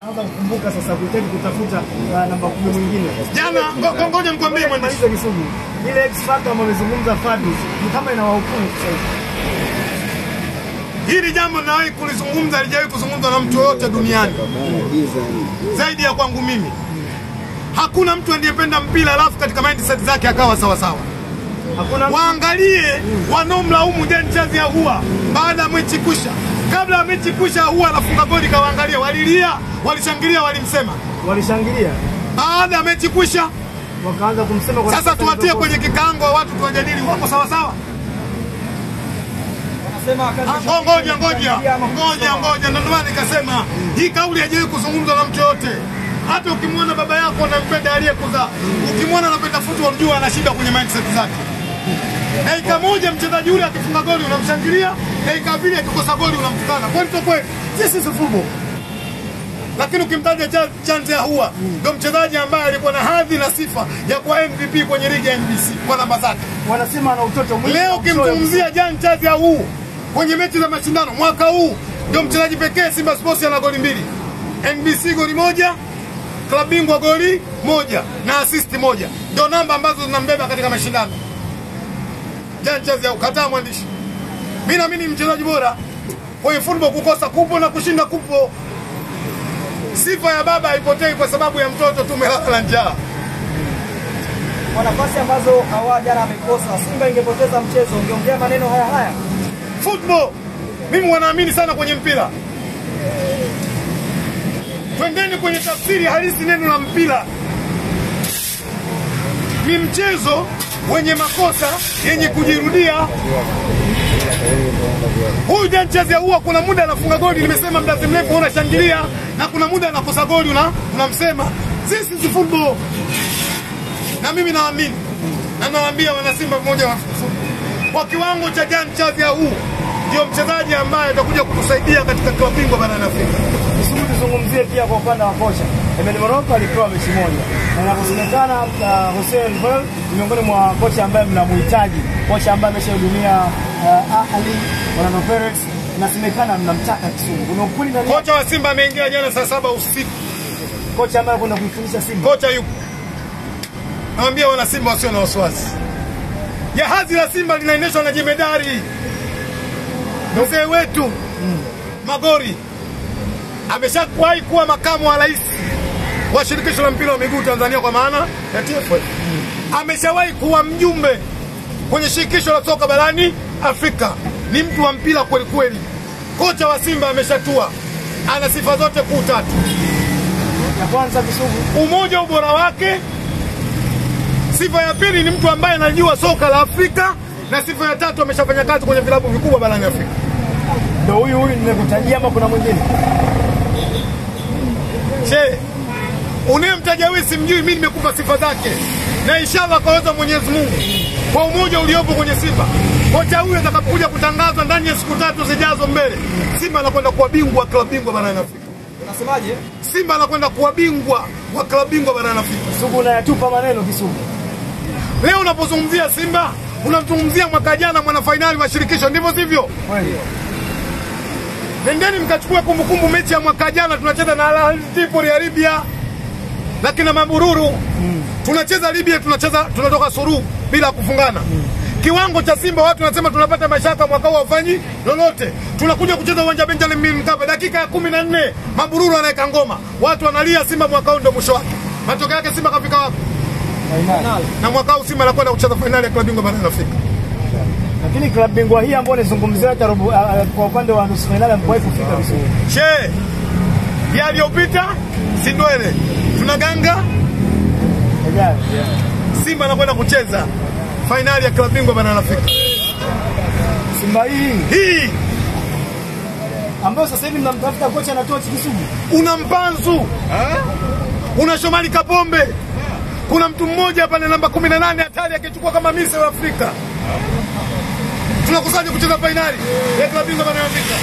Naanza kukumbuka sasa kuhitaji kutafuta namba 10 mwingine. Jana ngoja nikwambie mwandishi Kisugu. Ile X factor ambayo amezungumza Fadis ni kama inawahukumu sasa. Hili jambo nawahi kulizungumza, halijawahi kuzungumzwa na mtu yote duniani. Zaidi ya kwangu mimi. Hakuna mtu aliyependa mpira alafu katika mindset zake akawa sawa sawa. Hakuna. Waangalie wanaomlaumu Jean-Charles Ahoua baada ya mechi kusha. Kabla ya mechi kusha Ahoua anafunga goli, kawaangalia, walilia, walishangilia, walimsema. Walishangilia. Baada ya mechi kusha wakaanza kumsema kwa sasa tuwatie kwenye kikango watu tuwajadili wako sawa sawa. Ngoja ndio maana nikasema hii kauli haijawahi kuzungumzwa na mtu yote. Hata ukimwona baba yako unampenda aliyekuzaa, ukimwona anapenda football jua ana shida kwenye mindset zake. Dakika moja mchezaji yule akifunga goli unamshangilia, dakika mbili akikosa goli unamtukana. Kwani sio kweli? This is football. Lakini ukimtaja Jean-Charles Ahoua ndio mchezaji ambaye alikuwa na hadhi na sifa ya kuwa MVP kwenye ligi ya NBC kwa namba zake. Wanasema ana utoto mwingi. Leo ukimzungumzia Jean-Charles Ahoua kwenye mechi za mashindano mwaka huu ndio mchezaji pekee Simba Sports ana goli 2. NBC goli 1, klabu bingwa goli 1 na assist 1. Ndio namba ambazo zinambeba katika mashindano. Jean-Charles Ahoua, kataa mwandishi. Mimi naamini mchezaji bora kwenye football. Kukosa kupo na kushinda kupo. Sifa ya baba haipotei kwa sababu ya mtoto tumelala njaa. Kwa nafasi ambazo Ahoua jana amekosa, Simba ingepoteza mchezo, ungeongea maneno haya. Football. Mimi wanaamini sana kwenye mpira. Twendeni kwenye tafsiri halisi neno la mpira. Ni mchezo wenye makosa yenye kujirudia. Huyu Jean-Charles Ahoua kuna muda anafunga goli, nimesema muda mrefu unashangilia, na kuna muda anakosa goli unamsema. This is football. Na mimi naamini na nawaambia wana Simba mmoja wa kwa kiwango cha Jean-Charles Ahoua ndio mchezaji ambaye atakuja kutusaidia katika klabu bingwa barani Afrika. Tuzungumzie pia kwa upande wa kocha. Emeli Morocco alipewa mechi moja. Na inasemekana Hussein Bel ni miongoni mwa kocha ambaye mnamhitaji, kocha ambaye ameshahudumia Ali Orlando Pirates, inasemekana mnamtaka Kisugu. Kuna ukweli na kocha wa Simba ameingia jana saa 7 usiku. Kocha ambaye kwenda kuifundisha Simba. Kocha yupo. Naambia wana Simba wasio na wasiwasi. Jahazi la Simba linaendeshwa na jemedari mzee wetu Magori. Ameshawahi kuwa makamu wa rais wa shirikisho la mpira wa miguu Tanzania kwa maana ya TFF. Ameshawahi kuwa mjumbe kwenye shirikisho la soka barani Afrika. Ni mtu wa mpira kweli kweli. Kocha wa Simba ameshatua. Ana sifa zote kuu 3. Ya kwanza Kisugu, umoja, ubora wake. Sifa ya pili ni mtu ambaye anajua soka la Afrika, na sifa ya 3 ameshafanya kazi kwenye vilabu vikubwa barani Afrika. Ndio huyu nimekutajia ama kuna mwingine? Unayemtaja wewe simjui, mimi nimekupa sifa zake. Na inshallah kwa Mwenyezi Mungu, kwa umoja uliopo kwenye Simba, kocha huyu atakapokuja kutangazwa ndani ya siku 3 zijazo mbele, Simba anakwenda kuwa bingwa wa klabu bingwa barani Afrika. Unasemaje? Simba anakwenda kuwa bingwa wa klabu bingwa barani Afrika. Kisugu unayatupa maneno Kisugu. Leo unapozungumzia Simba, unamzungumzia mwaka jana mwana finali wa shirikisho, ndivyo sivyo? Kweli. Nendeni mkachukue kumbukumbu mechi ya mwaka jana tunacheza na Al Ahly Tripoli ya Libya. Lakini Mabururu tunacheza Libya, tunatoka suru bila kufungana. Kiwango cha Simba watu wanasema tunapata mashaka mwaka huu hafanyi lolote. Tunakuja kucheza uwanja Benjamin Mkapa, dakika ya 14 Mabururu anaweka ngoma. Watu wanalia Simba mwaka huu ndio mwisho wake. Matokeo yake Simba kafika wapi? Finali. Na mwaka huu Simba anakwenda kucheza finali ya klabu bingwa barani Afrika. Lakini klabu bingwa hii ambayo nizungumzia hata kwa upande wa nusu finali ambayo kufika vizuri. Yaliyopita si ndwele. Tunaganga. Simba anakwenda kucheza finali ya klabu bingwa barani Afrika. Simba hii ambayo sasa hivi mnamtafuta kocha anatoa Kisugu. Una Mpanzu, una Shomari Kapombe. Kuna mtu mmoja hapa na namba 18 hatari akichukua kama Misri wa Afrika. Tunakusaje kucheza finali ya klabu bingwa barani Afrika.